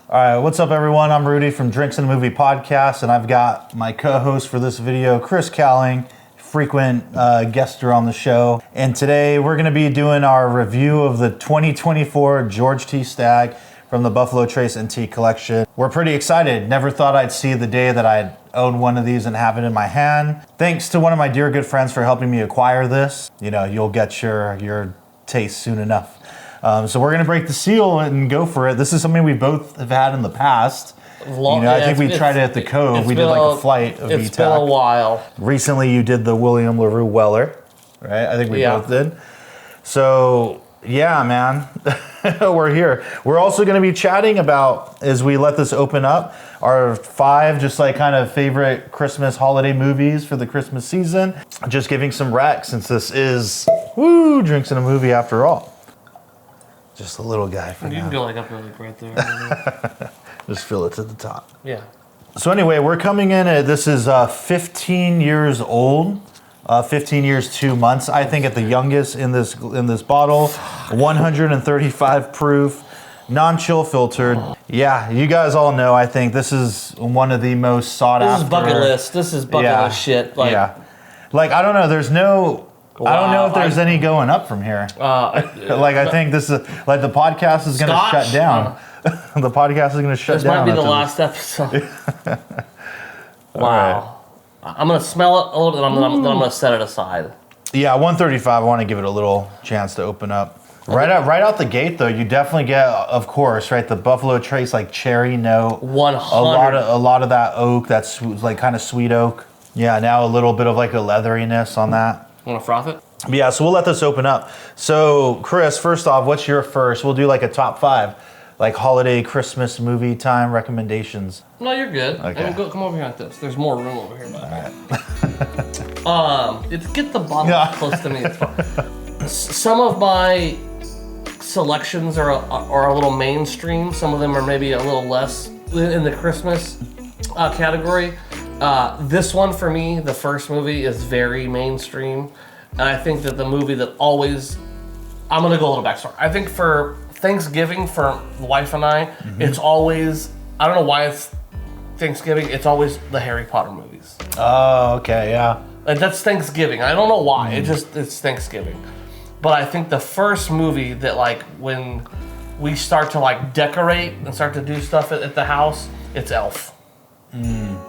All right, what's up, everyone? I'm Rudy from Drinks and Movie Podcast, and I've got my co-host for this video, Chris Cowling, frequent guester on the show. And today we're going to be doing our review of the 2024 George T. Stagg from the Buffalo Trace Antique Collection. We're pretty excited. Never thought I'd see the day that I'd own one of these and have it in my hand. Thanks to one of my dear good friends for helping me acquire this. You know, you'll get your taste soon enough. So we're gonna break the seal and go for it. This is something we both have had in the past. I think we tried it at the Cove. We did like a flight of It's been a while. Recently, you did the William LaRue Weller, right? I think we both did. So yeah, man, we're here. We're also gonna be chatting about, as we let this open up, our 5 just like kind of favorite Christmas holiday movies for the Christmas season. Just giving some rec since this is Drinks in a Movie after all. Just a little guy for now. You can go like up right there. Just fill it to the top. Yeah. So anyway, we're coming in at, this is 15 years old. 15 years, 2 months, I think, at the youngest in this bottle. 135 proof, non-chill filtered. Yeah, you guys all know, I think, this is one of the most sought after. This is bucket list shit. Like, Like, I don't know, there's no... Wow, I don't know if there's any going up from here. I think this is like the podcast is going to shut down. The podcast is going to shut down. This might be the last episode. Wow. Right. I'm going to smell it a little bit, then I'm going to set it aside. Yeah, 135. I want to give it a little chance to open up. Right out the gate, though, you definitely get, of course, right, the Buffalo Trace like cherry note. 100. A lot of that oak. That's like kind of sweet oak. Yeah, now a little bit of like a leatheriness on that. Want to froth it? Yeah, so we'll let this open up. So, Chris, first off, what's your first? We'll do like a top 5, like holiday, Christmas movie time recommendations. No, you're good. Okay. I mean, come over here like this. There's more room over here. All right. Get the bottle close to me. It's fine. Some of my selections are a little mainstream. Some of them are maybe a little less in the Christmas category. This one for me, the first movie, is very mainstream. And I think that the movie that always... I'm going to go a little backstory. I think for Thanksgiving, for the wife and I, it's always... I don't know why it's Thanksgiving. It's always the Harry Potter movies. Oh, okay, yeah. Like, that's Thanksgiving. I don't know why. It's Thanksgiving. But I think the first movie that, like, when we start to, like, decorate and start to do stuff at the house, it's Elf.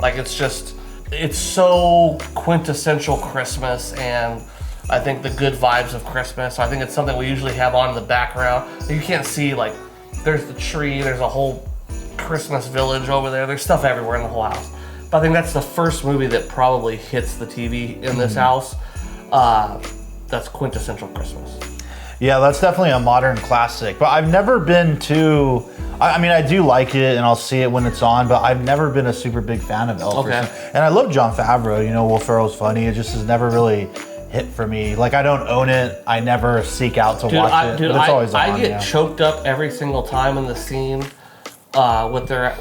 Like, it's so quintessential Christmas, and I think the good vibes of Christmas. I think it's something we usually have on in the background. You can't see, like, there's the tree, there's a whole Christmas village over there, there's stuff everywhere in the whole house. But I think that's the first movie that probably hits the TV in this house. That's quintessential Christmas. Yeah, that's definitely a modern classic, but I've never been too... I mean, I do like it, and I'll see it when it's on, but I've never been a super big fan of Elf. Okay. And I love Jon Favreau. You know, Will Ferrell's funny. It just has never really hit for me. Like, I don't own it. I never seek out to watch it. But it's always on. I get choked up every single time in the scene when they're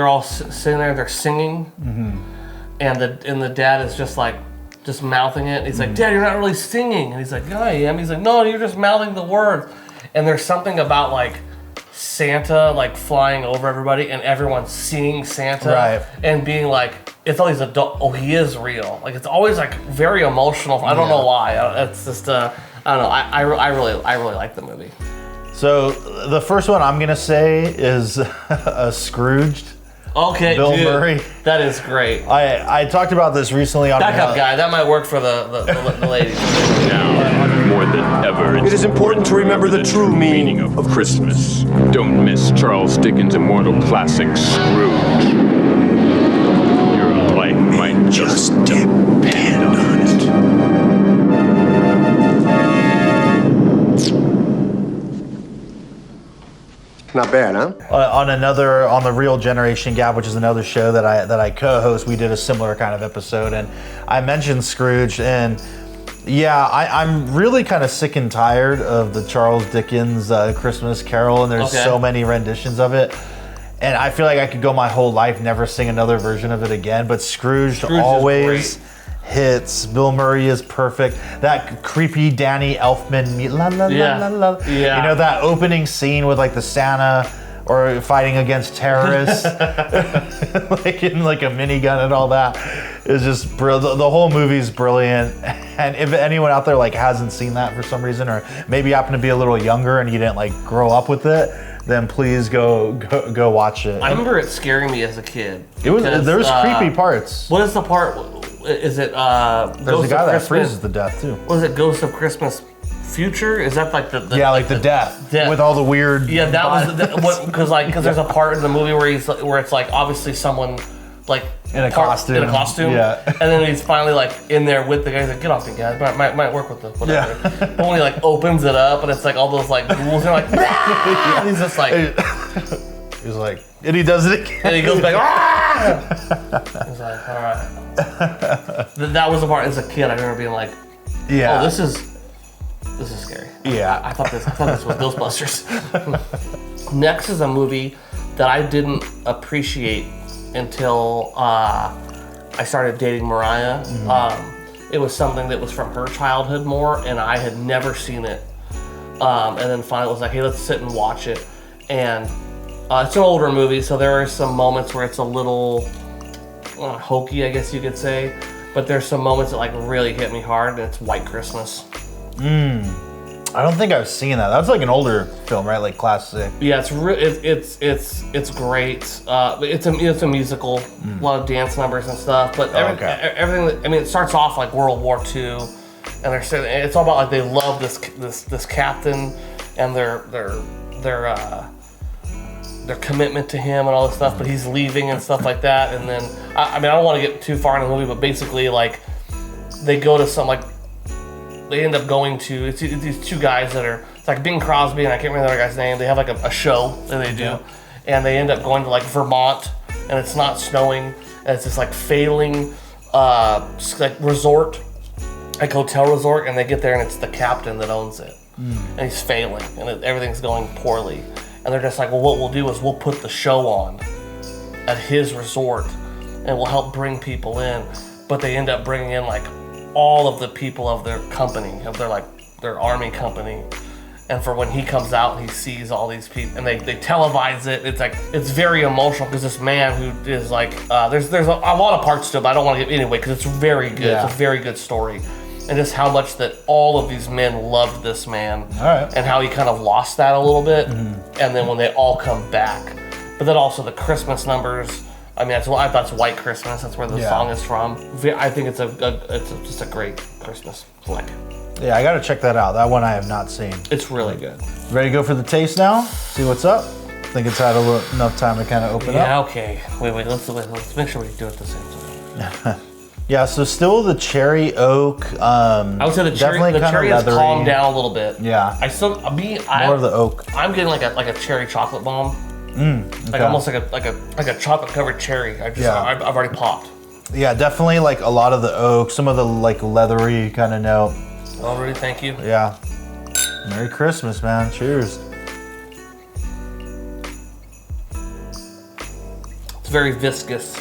all sitting there, they're singing, and the dad is just mouthing it. He's like, "Dad, you're not really singing." And he's like, "Yeah, I am." He's like, "No, you're just mouthing the words." And there's something about like Santa like flying over everybody and everyone seeing Santa and being like, it's all these adult. Oh, he is real. Like, it's always like very emotional. I don't know why. It's just I don't know. I really like the movie. So the first one I'm gonna say is Scrooged. Okay, Bill Murray. That is great. I talked about this recently on... Back up, guy. That might work for the ladies. Now, more than ever, it is important to remember the true meaning of Christmas. Don't miss Charles Dickens' immortal classic, Scrooge. Your life might just depend on it. Not bad, huh? On the Real Generation Gap, which is another show that I co-host, we did a similar kind of episode, and I mentioned Scrooge, and yeah, I'm really kind of sick and tired of the Charles Dickens Christmas Carol, and there's so many renditions of it, and I feel like I could go my whole life never sing another version of it again. But Scrooge always hits. Bill Murray is perfect. That creepy Danny Elfman, la la la la la. Yeah. You know, that opening scene with like the Santa or fighting against terrorists, like in like a minigun and all that. Is just brilliant. The whole movie's brilliant. And if anyone out there like hasn't seen that for some reason, or maybe happen to be a little younger and you didn't like grow up with it, then please go watch it. I remember it scaring me as a kid. There was creepy parts. What is the part? Is it There's a guy that freezes to death too. Was it Ghost of Christmas Future? Is that like the like the death with all the weird. Yeah, that was because there's a part in the movie where it's like obviously someone like in a costume. Yeah. And then he's finally like in there with the guy. He's like, get off me, guys. Might work with the whatever. Yeah. But when he like opens it up and it's like all those like ghouls and like, and he's just like, he's like, and he does it again. And he goes back. He's like, all right. That was the part as a kid. I remember being like, yeah, oh, this is scary. Yeah, I thought this was Ghostbusters. Next is a movie that I didn't appreciate until I started dating Mariah. It was something that was from her childhood more, and I had never seen it. And then finally it was like, hey, let's sit and watch it. And it's an older movie, so there are some moments where it's a little hokey, I guess you could say. But there's some moments that like really hit me hard, and it's White Christmas. I don't think I've seen that. That's like an older film, right? Like classic. Yeah, it's great. It's a musical, a lot of dance numbers and stuff. But everything. I mean, it starts off like World War II, and it's all about like they love this captain and their commitment to him and all this stuff. But he's leaving and stuff like that. And then I mean, I don't want to get too far in the movie, but basically like they go to some like. They end up going to it's these two guys that are it's like Bing Crosby and I can't remember the other guy's name. They have like a show that they do, and they end up going to like Vermont, and it's not snowing, and it's this like failing like resort, like hotel resort, and they get there and it's the captain that owns it, and he's failing, and everything's going poorly, and they're just like, well, what we'll do is we'll put the show on at his resort, and we'll help bring people in, but they end up bringing in like all of the people of their company, of their army company, and for when he comes out, he sees all these people, and they televise it. It's like it's very emotional because this man who is like, there's a lot of parts to it, but I don't want to give anyway because it's very good. Yeah. It's a very good story, and just how much that all of these men loved this man, and how he kind of lost that a little bit, and then when they all come back, but then also the Christmas numbers. I mean, that's White Christmas. That's where the song is from. I think it's just a great Christmas flick. Yeah, I gotta check that out. That one I have not seen. It's really good. Ready to go for the taste now? See what's up? I think it's had enough time to kind of open up. Yeah, okay. Wait. Let's make sure we do it at the same time. Yeah, so still the cherry oak. I would say the cherry has calmed down a little bit. Yeah. More of the oak. I'm getting like a cherry chocolate bomb. Okay. Like almost like a chocolate covered cherry. I've already popped. Yeah, definitely like a lot of the oak, some of the like leathery kind of note. Already, thank you. Yeah. Merry Christmas, man. Cheers. It's very viscous,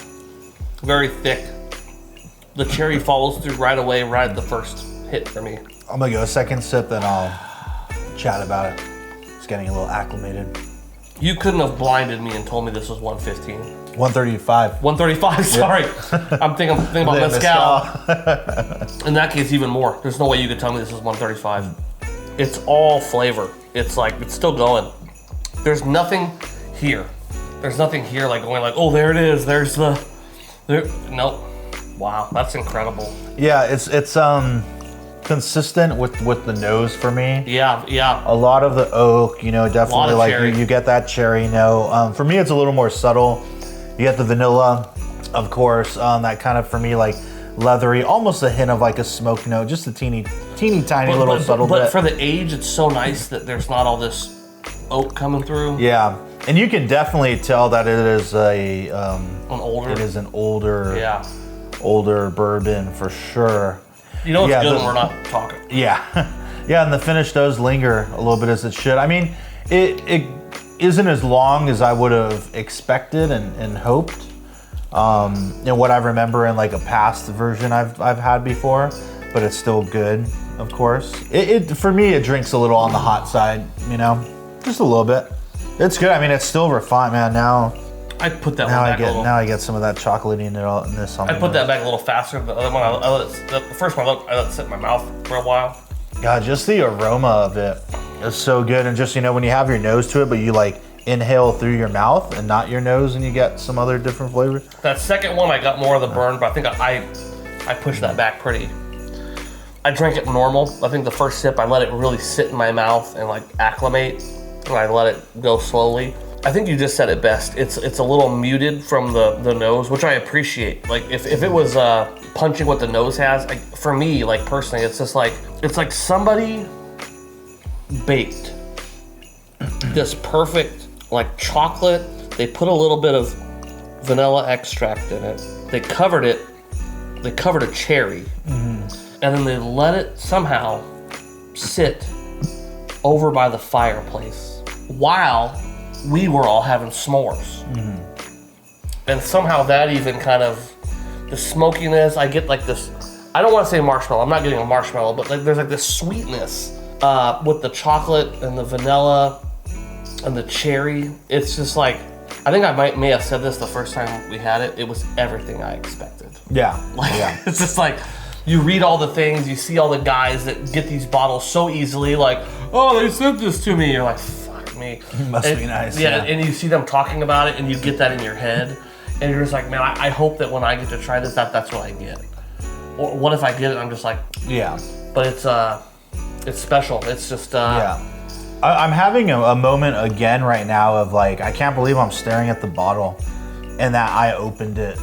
very thick. The cherry follows through right away, right at the first hit for me. I'm gonna go a second sip, then I'll chat about it. It's getting a little acclimated. You couldn't have blinded me and told me this was 115. 135. 135, sorry. I'm thinking about mezcal. In that case, even more. There's no way you could tell me this is 135. It's all flavor. It's like, it's still going. There's nothing here. There's nothing here like going like, oh, there it is. Nope. Wow, that's incredible. Yeah, it's consistent with the nose for me. Yeah. A lot of the oak, definitely like you get that cherry note. For me, it's a little more subtle. You get the vanilla, of course. That kind of for me like leathery, almost a hint of like a smoke note, just a teeny tiny little subtle bit. But for the age, it's so nice that there's not all this oak coming through. Yeah, and you can definitely tell that it is an older bourbon for sure. You know it's good when we're not talking. Yeah. Yeah, and the finish does linger a little bit as it should. I mean, it isn't as long as I would have expected and hoped. and what I remember in like a past version I've had before, but it's still good, of course. It for me, it drinks a little on the hot side, you know, just a little bit. It's good. I mean, it's still refined, man. Now I'd put that now one I back a get little. now I get some of that chocolate in this. I put that back a little faster. The other one, the first one, I let it sit in my mouth for a while. God, just the aroma of it is so good, and just, you know, when you have your nose to it, but you like inhale through your mouth and not your nose, and you get some other different flavors. That second one, I got more of the burn, but I think I pushed that back pretty. I drank it normal. I think the first sip, I let it really sit in my mouth and like acclimate, and I let it go slowly. I think you just said it best. It's a little muted from the nose, which I appreciate. Like if it was punching what the nose has, like, for me, like personally, it's just like, it's like somebody baked this perfect like chocolate. They put a little bit of vanilla extract in it. They covered a cherry, and then they let it somehow sit over by the fireplace while we were all having s'mores. And somehow that even kind of, the smokiness, I get like this, I don't want to say marshmallow, I'm not getting a marshmallow, but like there's like this sweetness with the chocolate and the vanilla and the cherry. It's just like, I think I may have said this the first time we had it. It was everything I expected. Yeah. Like, yeah. it's just like, you read all the things, you see all the guys that get these bottles so easily, like, oh, they sent this to me. You're like, fuck me. It must be nice. Yeah, and you see them talking about it, and you get that in your head, and you're just like, man, I hope that when I get to try this, that's what I get. Or what if I get it, I'm just like, Yeah. but it's special. It's just, Yeah. I'm having a moment again right now of like, I can't believe I'm staring at the bottle and that I opened it.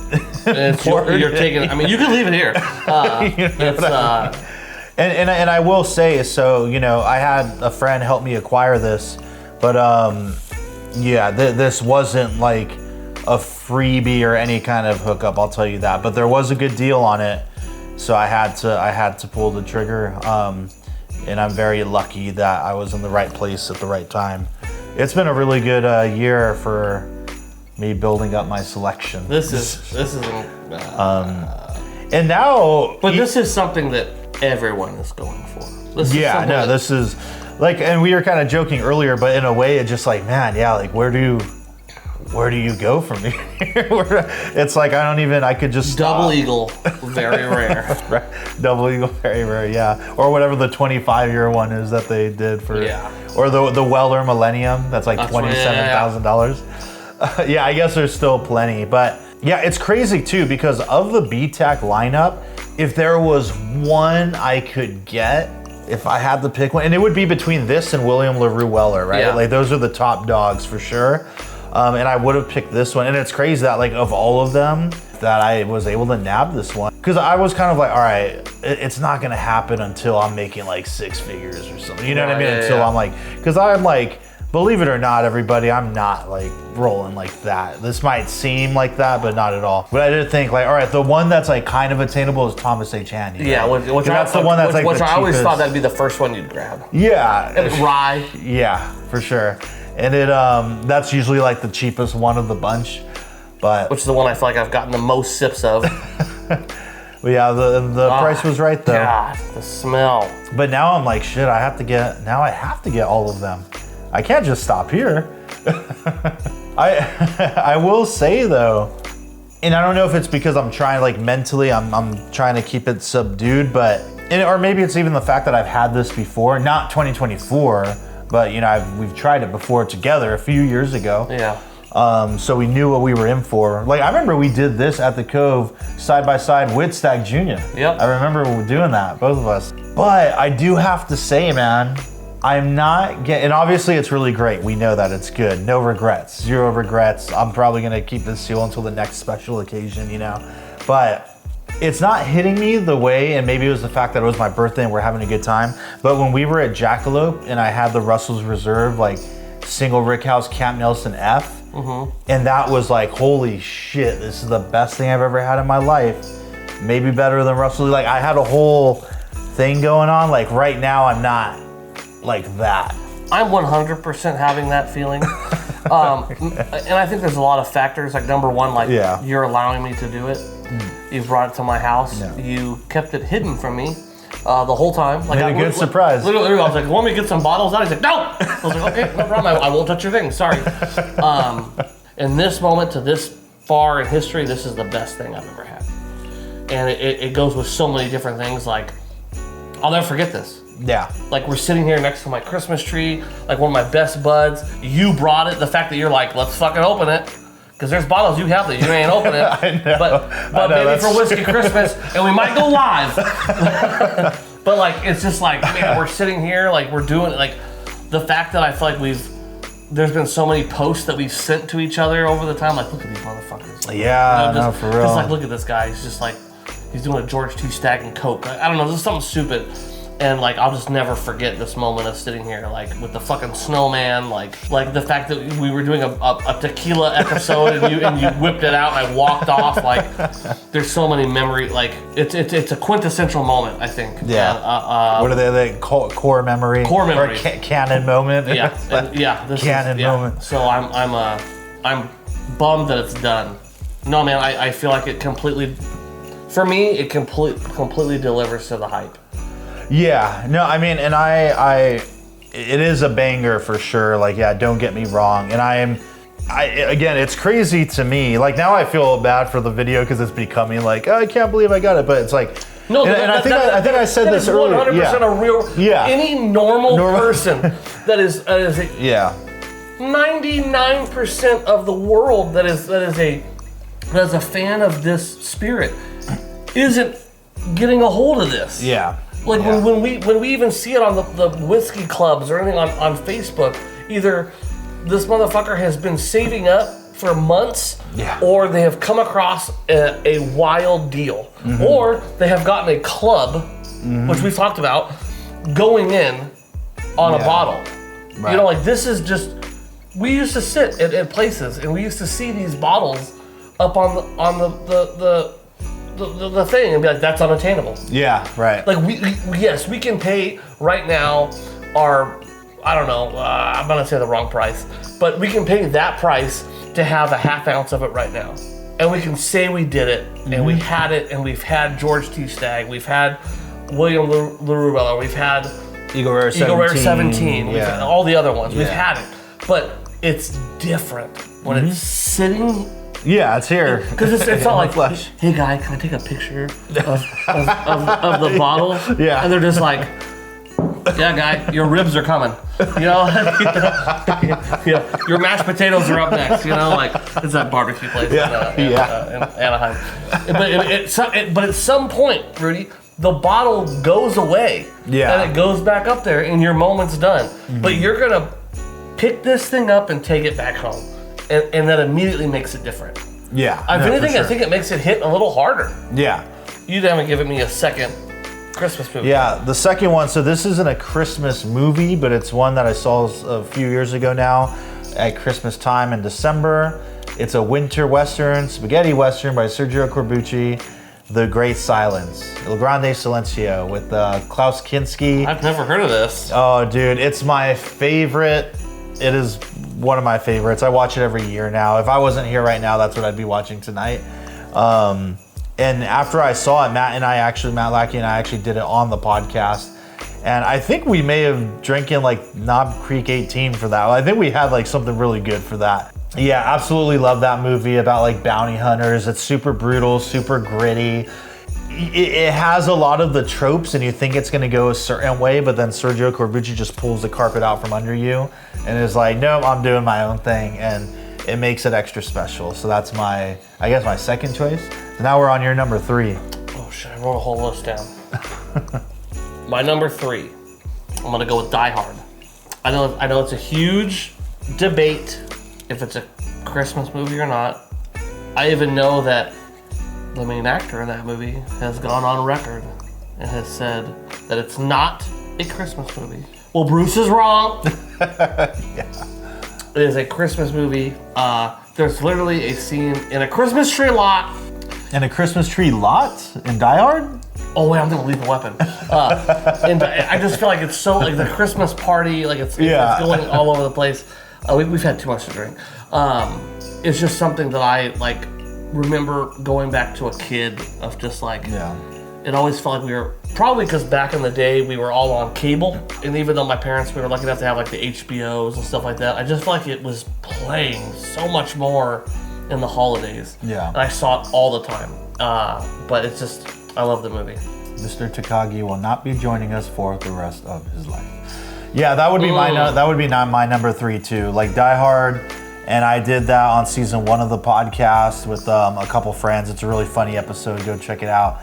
it's you're taking, I mean, you can leave it here. And I will say, so, you know, I had a friend help me acquire this, but yeah, this wasn't like a freebie or any kind of hookup, I'll tell you that, but there was a good deal on it, so I had to pull the trigger, and I'm very lucky that I was in the right place at the right time. It's been a really good year for me building up my selection. This is and now, but this is something that everyone is going for. This is like, and we were kind of joking earlier, but in a way, it's just like, man, yeah, like where do you go from here? It's like, I could just Double stop. Eagle, very rare. Right. Double Eagle, very rare, yeah. Or whatever the 25-year one is that they did for, or the Weller Millennium, that's like $27,000. Yeah, I guess there's still plenty, but yeah, it's crazy too, because of the BTAC lineup, if there was one I could get, if I had to pick one, and it would be between this and William LaRue Weller, right? Yeah. Like those are the top dogs for sure. And I would have picked this one. And it's crazy that like of all of them that I was able to nab this one. Because I was kind of like, all right, it's not going to happen until I'm making like 6 figures or something. You know what I mean? Until I'm like, because I'm like, believe it or not, everybody, I'm not like rolling like that. This might seem like that, but not at all. But I did think like, all right, the one that's like kind of attainable is Thomas H. Handy. Right? Yeah, which that's the one that's like which the I always cheapest. thought that'd be the first one you'd grab. Yeah. Rye. Yeah, for sure. And it that's usually like the cheapest one of the bunch. But Which is the one I feel like I've gotten the most sips of. But yeah, the price was right though. God, the smell. But now I'm like, shit, I have to get all of them. I can't just stop here. I will say though, and I don't know if it's because I'm trying, like mentally, I'm trying to keep it subdued, but or maybe it's even the fact that I've had this before, not 2024, but you know, we've tried it before together a few years ago. Yeah. So we knew what we were in for. Like I remember we did this at the Cove side by side with Stagg Jr. Yep. I remember doing that, both of us. But I do have to say, man, I'm not getting, and obviously it's really great. We know that it's good. No regrets, 0 regrets. I'm probably gonna keep this seal until the next special occasion, you know. But it's not hitting me the way, and maybe it was the fact that it was my birthday and we're having a good time. But when we were at Jackalope and I had the Russell's Reserve, like single rickhouse Camp Nelson F, and that was like, holy shit, this is the best thing I've ever had in my life. Maybe better than Russell. Like I had a whole thing going on. Like right now, I'm not like that. I'm 100% having that feeling. And I think there's a lot of factors. Like number one, like Yeah. you're allowing me to do it. You've brought it to my house. Yeah. You kept it hidden from me the whole time. Like Made a good surprise. Literally, I was like, "Want me to get some bottles out?" He's like, "No." I was like, "Okay, no problem. I won't touch your thing. Sorry." In this moment to this far in history, this is the best thing I've ever had, and it goes with so many different things. Like, I'll never forget this. Yeah. Like, we're sitting here next to my Christmas tree, like one of my best buds. You brought it. The fact that you're like, let's fucking open it. Because there's bottles you have that you ain't open it. I know. But maybe that's- for Whiskey Christmas, and we might go live. But like, it's just like, man, we're sitting here, like we're doing, like the fact that I feel like there's been so many posts that we've sent to each other over the time. Like, look at these motherfuckers. Like, Yeah, no, for real. Just like, look at this guy. He's just like, he's doing a George T. Stagg and Coke. I don't know, this is something stupid. And like, I'll just never forget this moment of sitting here, like with the fucking snowman, like the fact that we were doing a tequila episode and you whipped it out and I walked off. Like, there's so many memories. Like, it's a quintessential moment, I think. Yeah. And, What are they? Core memory. Core memory. Or canon moment. yeah, and, yeah. This Canon is, yeah. moment. So I'm bummed that it's done. No, man, I feel like it completely, for me, it completely delivers to the hype. Yeah, no, I mean, and it is a banger for sure. Like, yeah, don't get me wrong. And again, it's crazy to me. Like, now I feel bad for the video because it's becoming like, oh, I can't believe I got it. But it's like, No, and I think I said that this is earlier. 100% Yeah. a real. Yeah. Any normal person that is Yeah. 99% of the world that is a fan of this spirit isn't getting a hold of this. Yeah. Like, Yeah. when we even see it on the whiskey clubs or anything on Facebook, either this motherfucker has been saving up for months, Yeah. or they have come across a wild deal, or they have gotten a club, which we've talked about, going in on a Yeah. bottle. Right. You know, like, this is just, we used to sit at places and we used to see these bottles up on the thing and be like, that's unattainable. Yeah, right. Like, yes, we can pay right now our, I don't know, I'm gonna say the wrong price, but we can pay that price to have a half ounce of it right now. And we can say we did it, and we had it, and we've had George T. Stagg, we've had William LaRubella, we've had Eagle Rare 17. Eagle Rare 17, we've had all the other ones, we've Yeah. had it. But it's different when it's sitting. Yeah, it's here. Because it's not like, flesh. hey guy, can I take a picture of the bottle? Yeah. And they're just like, yeah, guy, your ribs are coming. You know, yeah, your mashed potatoes are up next. You know, like, it's that barbecue place in Anaheim. But at some point, Rudy, the bottle goes away. Yeah. And it goes back up there, and your moment's done. But you're gonna pick this thing up and take it back home. And that immediately makes it different. Yeah. If no, for anything, sure. I think it makes it hit a little harder. Yeah. You haven't given me a second Christmas movie. Yeah, the second one, so this isn't a Christmas movie, but it's one that I saw a few years ago now at Christmas time in December. It's a winter western, spaghetti western by Sergio Corbucci, The Great Silence, Il Grande Silencio with Klaus Kinski. I've never heard of this. Oh, dude, it's my favorite. It is one of my favorites. I watch it every year now. If I wasn't here right now, that's what I'd be watching tonight. And after I saw it, Matt Lackey and I actually did it on the podcast. And I think we may have drinking like Knob Creek 18 for that. I think we had like something really good for that. Yeah, absolutely love that movie about like bounty hunters. It's super brutal, super gritty. It has a lot of the tropes and you think it's going to go a certain way, but then Sergio Corbucci just pulls the carpet out from under you and is like, nope, I'm doing my own thing. And it makes it extra special. So that's my second choice. So now we're on your number 3. Oh shit, I wrote a whole list down. My number 3, I'm gonna go with Die Hard. I know it's a huge debate if it's a Christmas movie or not. I even know that the main actor in that movie has gone on record and has said that it's not a Christmas movie. Well, Bruce is wrong. Yeah. It is a Christmas movie. There's literally a scene in a Christmas tree lot. And a Christmas tree lot in Die Hard? Oh wait, I'm gonna Lethal Weapon. And I just feel like it's so like the Christmas party, like it's going all over the place. We've had too much to drink. It's just something that I like remember going back to a kid of just like. Yeah. It always felt like we were, probably because back in the day we were all on cable, and even though my parents, we were lucky enough to have like the HBOs and stuff like that, I just felt like it was playing so much more in the holidays. Yeah. And I saw it all the time. But it's just, I love the movie. Mr. Takagi will not be joining us for the rest of his life. Yeah, that would be my number 3 too. Like Die Hard, and I did that on season 1 of the podcast with a couple friends. It's a really funny episode. Go check it out.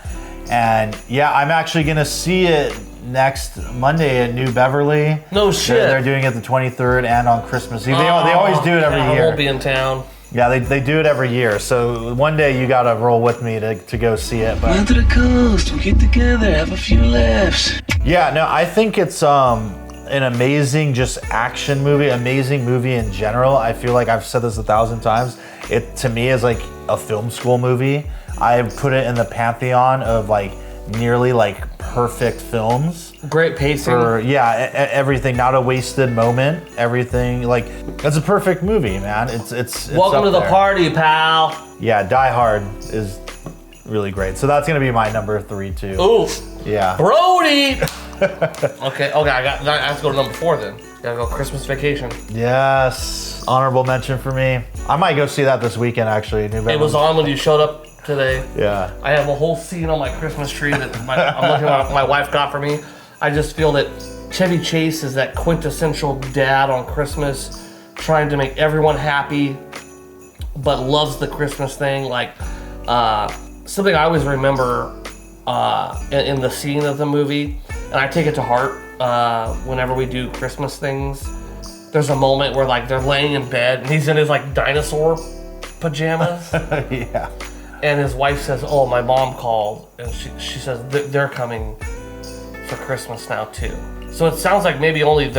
And yeah, I'm actually gonna see it next Monday at New Beverly. No shit. They're doing it the 23rd and on Christmas Eve. They always do it every year. I won't be in town. Yeah, they do it every year. So one day you gotta roll with me to go see it. But Down to the coast, we'll get together, have a few laughs. yeah, no, I think it's an amazing just action movie, amazing movie in general. I feel like I've said this 1,000 times. It to me is like a film school movie. I put it in the pantheon of like nearly like perfect films. Great pacing. Everything, not a wasted moment. Everything like it's a perfect movie, man. It's Welcome to the party, pal. Yeah, Die Hard is really great. So that's gonna be my number 3 too. Ooh. Yeah. Brody. Okay. I have to go to number 4 then. Gotta go Christmas Vacation. Yes. Honorable mention for me. I might go see that this weekend actually. New Beverly. It was on when you showed up today. Yeah. I have a whole scene on my Christmas tree that I'm looking at what my wife got for me. I just feel that Chevy Chase is that quintessential dad on Christmas, trying to make everyone happy, but loves the Christmas thing. Like something I always remember in the scene of the movie, and I take it to heart whenever we do Christmas things. There's a moment where like they're laying in bed and he's in his like dinosaur pajamas. Yeah. And his wife says, "Oh, my mom called," and she says they're coming for Christmas now too. So it sounds like maybe only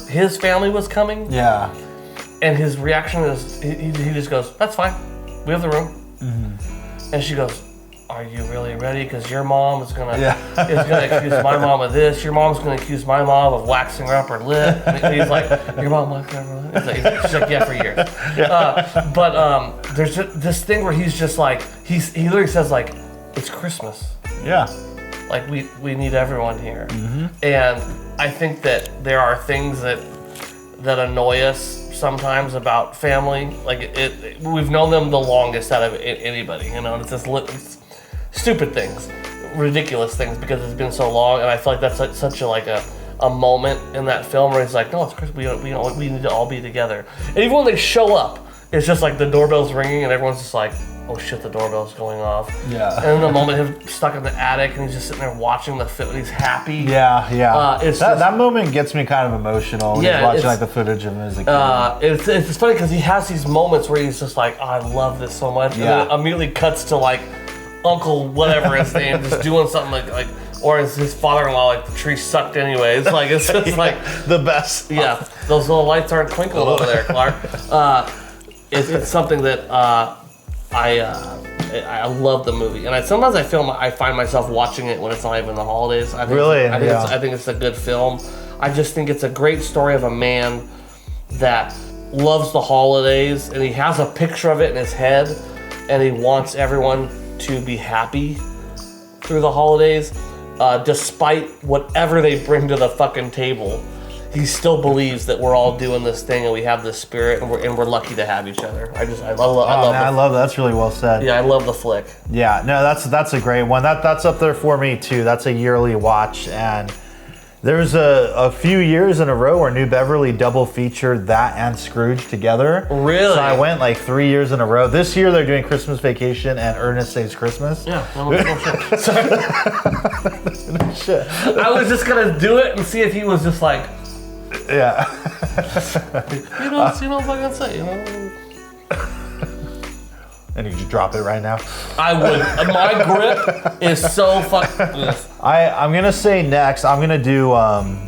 his family was coming. Yeah. And his reaction is he just goes, "That's fine, we have the room." Mm-hmm. And she goes, "Are you really ready? Because your mom is gonna accuse my mom of this. Your mom's gonna accuse my mom of waxing her upper lip." And he's like, "Your mom waxed her upper lip?" She's like, "Yeah, for years." Yeah. But there's this thing where he's just like he literally says like, "It's Christmas. Yeah. Like we need everyone here." Mm-hmm. And I think that there are things that annoy us sometimes about family. Like we've known them the longest out of anybody. You know, and it's just stupid things, ridiculous things, because it's been so long. And I feel like that's such a moment in that film where he's like, "No, it's Christmas. We need to all be together." And even when they show up, it's just like the doorbell's ringing and everyone's just like, "Oh shit, the doorbell's going off." Yeah. And in the moment, him stuck in the attic and he's just sitting there watching the film. He's happy. Yeah. That moment gets me kind of emotional. When Yeah, he's watching like the footage of him as a kid. It's funny because he has these moments where he's just like, "Oh, I love this so much," and then it immediately cuts to like Uncle whatever his name just doing something like. Or is his father-in-law like the tree sucked anyways? Like it's just like the best. Yeah, those little lights aren't twinkling over there, Clark. It's something that I love the movie, and sometimes I find myself watching it when it's not even the holidays. I think it's a good film. I just think it's a great story of a man that loves the holidays, and he has a picture of it in his head, and he wants everyone to be happy through the holidays, despite whatever they bring to the fucking table. He still believes that we're all doing this thing and we have this spirit and we're lucky to have each other. I love that. That's really well said. Yeah, I love the flick. Yeah, no, that's a great one. That's up there for me too. That's a yearly watch, and there's a few years in a row where New Beverly double featured that and Scrooge together. Really? So I went like 3 years in a row. This year they're doing Christmas Vacation and Ernest Saves Christmas. Yeah. Sorry. No shit. I was just gonna do it and see if he was just like, yeah. you know what I can say, you know. And you just drop it right now. I would. My grip is so fucking. I'm gonna say next. I'm gonna do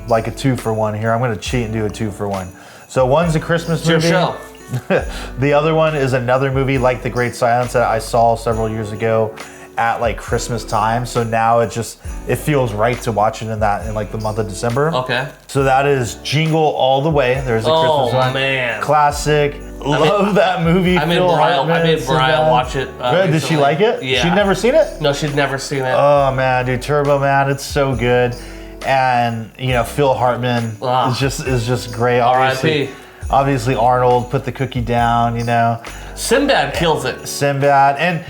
like a 2-for-1 here. I'm gonna cheat and do a 2-for-1. So one's a Christmas movie. It's your show. The other one is another movie like The Great Silence that I saw several years ago at like Christmas time. So now it's just it feels right to watch it in like the month of December. Okay. So that is Jingle All the Way. There's a Christmas one. Oh man, classic. Love that movie. I made Brian watch it. Good. Did she like it? Yeah. She'd never seen it? No, she'd never seen it. Oh man, dude, Turbo Man, it's so good. And Phil Hartman is just great. Obviously Arnold put the cookie down, Sinbad kills it. Sinbad. And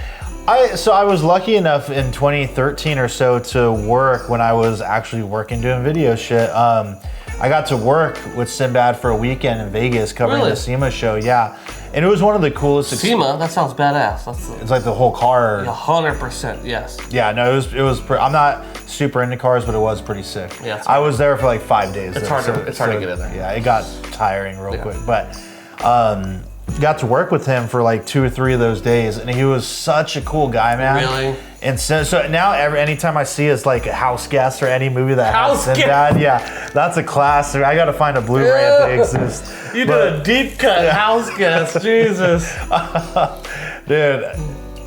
I was lucky enough in 2013 or so to work when I was actually working doing video shit. I got to work with Sinbad for a weekend in Vegas covering the SEMA show. Yeah. And it was one of the coolest. SEMA? That sounds badass. It's like the whole car. 100%, yes. Yeah, no, it was I'm not super into cars, but it was pretty sick. Yeah, I was there for like 5 days. It's hard to get in there. Yeah, it got tiring real quick. But got to work with him for like 2 or 3 of those days, and he was such a cool guy, man. Really? And so now anytime I see it's like a house guest or any movie that has Sinbad, that's a classic. I gotta find a Blu-ray if they exist. You did a deep cut house guest, Jesus. Dude,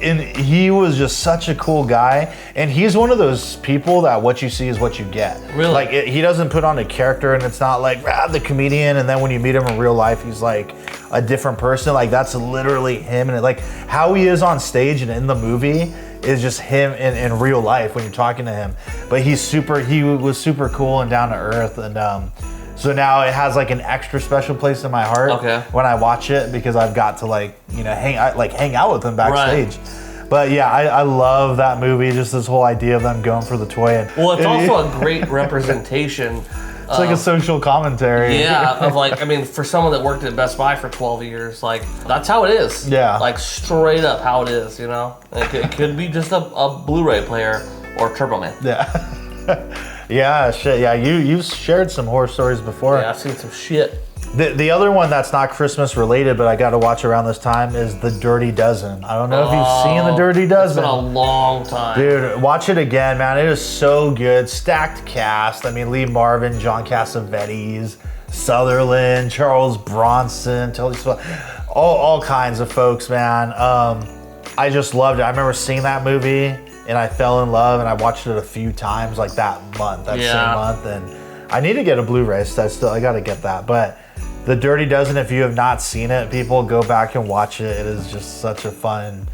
and he was just such a cool guy, and he's one of those people that what you see is what you get. Really? Like he doesn't put on a character, and it's not like the comedian, and then when you meet him in real life, he's like a different person. Like that's literally him, and like how he is on stage and in the movie is just him in real life when you're talking to him. But he was super cool and down to earth, and so now it has like an extra special place in my heart when I watch it, because I've got to hang out with him backstage. Right. But yeah, I love that movie. Just this whole idea of them going for the toy. Well, it's also a great representation. It's like a social commentary. Yeah, for someone that worked at Best Buy for 12 years, that's how it is. Yeah. Like straight up how it is, It could be just a Blu-ray player or Turbo Man. Yeah. Yeah, shit. Yeah, you've shared some horror stories before. Yeah, I've seen some shit. The other one that's not Christmas related, but I got to watch around this time is The Dirty Dozen. I don't know if you've seen The Dirty Dozen. It's been a long time. Dude, watch it again, man. It is so good. Stacked cast. Lee Marvin, John Cassavetes, Sutherland, Charles Bronson, Tilly Swinton, all kinds of folks, man. I just loved it. I remember seeing that movie, and I fell in love, and I watched it a few times that same month. And I need to get a Blu-ray, so I got to get that. But The Dirty Dozen, if you have not seen it, people, go back and watch it. It is just such a fun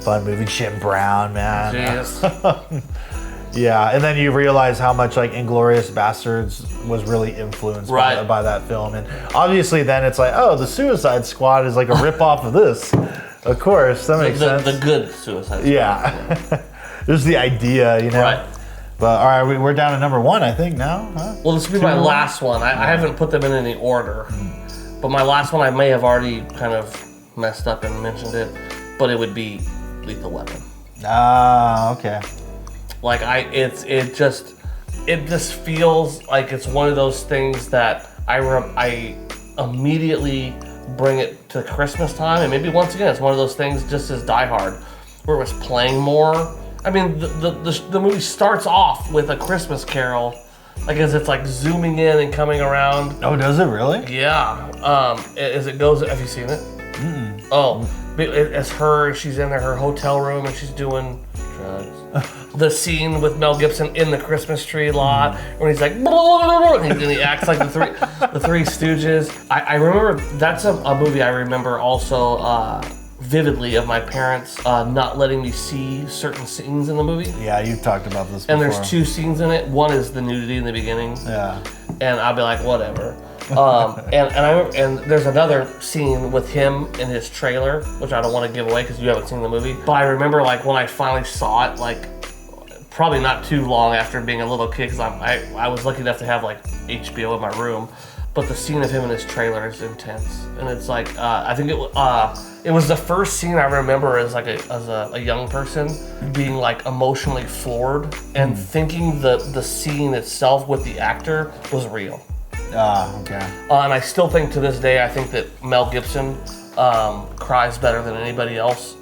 movie. Jim Brown, man. Jeez. Yeah, and then you realize how much Inglourious Bastards was really influenced by that film. And obviously then it's like, oh, the Suicide Squad is like a rip-off of this. Of course, that makes sense. The good Suicide Squad. Yeah. Just the idea, Right. But all right, we're down to number 1, I think now. Huh? Well, this will be my last one. I haven't put them in any order, but my last one I may have already kind of messed up and mentioned it, but it would be Lethal Weapon. Ah, okay. It just feels like it's one of those things that I immediately bring it to Christmas time, and maybe once again it's one of those things just as Die Hard, where it was playing more. The movie starts off with A Christmas Carol, as it's zooming in and coming around. Oh, does it really? Yeah. As it goes, have you seen it? Mm-mm. Oh, it's her. She's in her hotel room and she's doing drugs. The scene with Mel Gibson in the Christmas tree lot, when he's like, blah, blah, blah, and he acts like the Three Stooges. I remember that's a movie I remember also. Vividly of my parents not letting me see certain scenes in the movie. Yeah, you've talked about this before. And there's 2 scenes in it. One is the nudity in the beginning. Yeah. And I'll be like, whatever. And there's another scene with him in his trailer, which I don't want to give away because you haven't seen the movie. But I remember when I finally saw it, probably not too long after being a little kid, because I was lucky enough to have HBO in my room. But the scene of him in his trailer is intense, and it's I think it was the first scene I remember as a young person being emotionally floored and thinking the scene itself with the actor was real. Okay. And I still think to this day, I think that Mel Gibson cries better than anybody else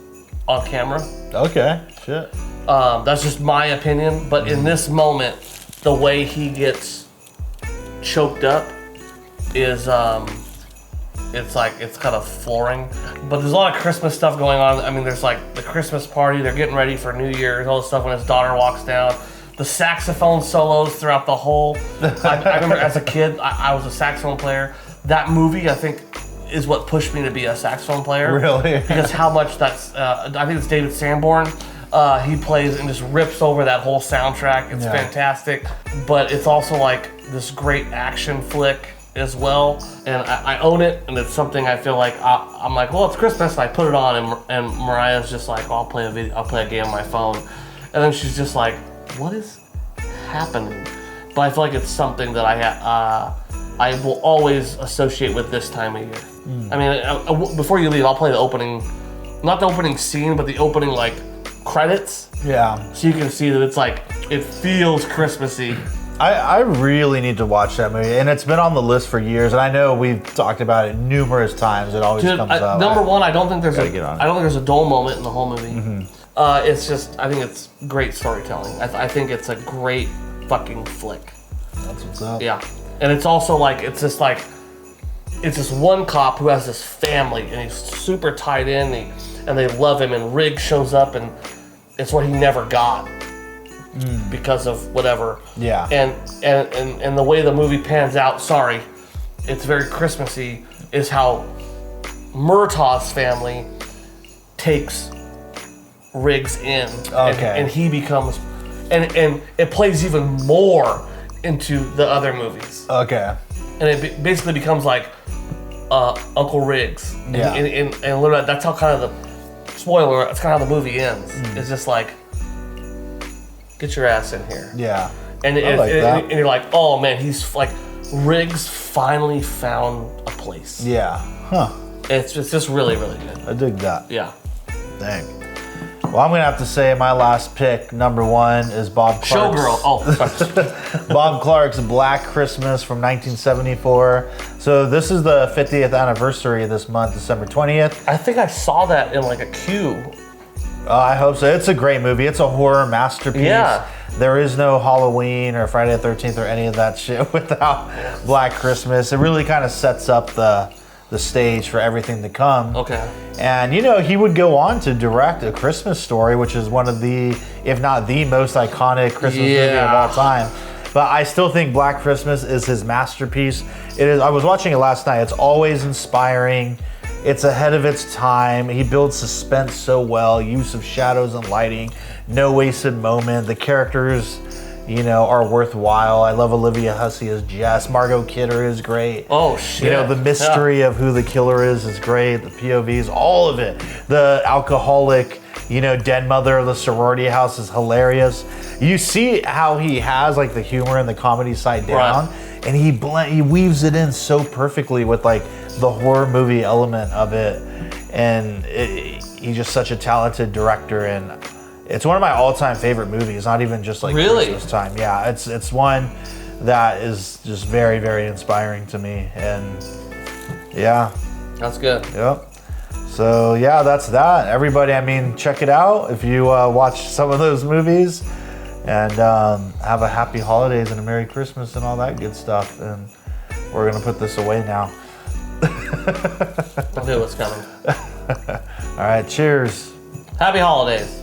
on camera. Okay, shit. That's just my opinion, but in this moment, the way he gets choked up is it's kind of flooring. But there's a lot of Christmas stuff going on. There's the Christmas party, they're getting ready for New Year's, all this stuff when his daughter walks down. the saxophone solos throughout the whole. I remember as a kid, I was a saxophone player. That movie, I think, is what pushed me to be a saxophone player. Really? Because how much that's, I think it's David Sanborn. He plays and just rips over that whole soundtrack. It's fantastic. But it's also like this great action flick as well. And I own it, and it's something I feel like I'm like, well, it's Christmas, and I put it on, and Mariah's just like, oh, I'll play a game on my phone. And then she's just like, what is happening? But I feel like it's something that I will always associate with this time of year. I mean, before you leave, I'll play the opening, not the opening scene, but the opening like credits. Yeah. So you can see that it's like, it feels Christmassy. I really need to watch that movie, and it's been on the list for years. And I know we've talked about it numerous times. It always comes up. Number one, I don't think there's Gotta get on it. I don't think there's a dull moment in the whole movie. It's just, I think it's great storytelling. I think it's a great fucking flick. That's what's up. Yeah, and it's also like it's this one cop who has this family, and he's super tied in, and they love him. And Riggs shows up, and it's what he never got. Because of whatever. Yeah. And the way the movie pans out, sorry, it's very Christmassy, is how Murtaugh's family takes Riggs in. Okay. And he becomes, and it plays even more into the other movies. Okay. And it basically becomes like Uncle Riggs. Yeah. And literally, that's how kind of spoiler, that's kind of how the movie ends. It's just like, get your ass in here. Yeah. And and you're like, oh man, he's like, Riggs finally found a place. Yeah. Huh. It's just really, really good. I dig that. Yeah. Dang. Well, I'm gonna have to say my last pick, number one, is Bob Clark's. Showgirl. Oh, Bob Clark's Black Christmas from 1974. So this is the 50th anniversary this month, December 20th. I think I saw that in like a queue. I hope so. It's a great movie. It's a horror masterpiece. Yeah. There is no Halloween or Friday the 13th or any of that shit without Black Christmas. It really kind of sets up the stage for everything to come. Okay. And he would go on to direct A Christmas Story, which is one of the, if not the most iconic Christmas movie of all time. But I still think Black Christmas is his masterpiece. It is. I was watching it last night. It's always inspiring. It's ahead of its time. He builds suspense so well. Use of shadows and lighting. No wasted moment. The characters, are worthwhile. I love Olivia Hussey as Jess. Margot Kidder is great. Oh shit. The mystery of who the killer is great. The POVs, all of it. The alcoholic, dead mother of the sorority house is hilarious. You see how he has like the humor and the comedy side down, and he weaves it in so perfectly with like the horror movie element of it, and he's just such a talented director, and it's one of my all-time favorite movies. Not even just like really? Christmas time. Yeah, it's one that is just very, very inspiring to me, and yeah, that's good. Yep. So yeah, that's that. Everybody, check it out if you watch some of those movies, and have a happy holidays and a Merry Christmas and all that good stuff. And we're gonna put this away now. I knew it was coming. All right, cheers. Happy holidays.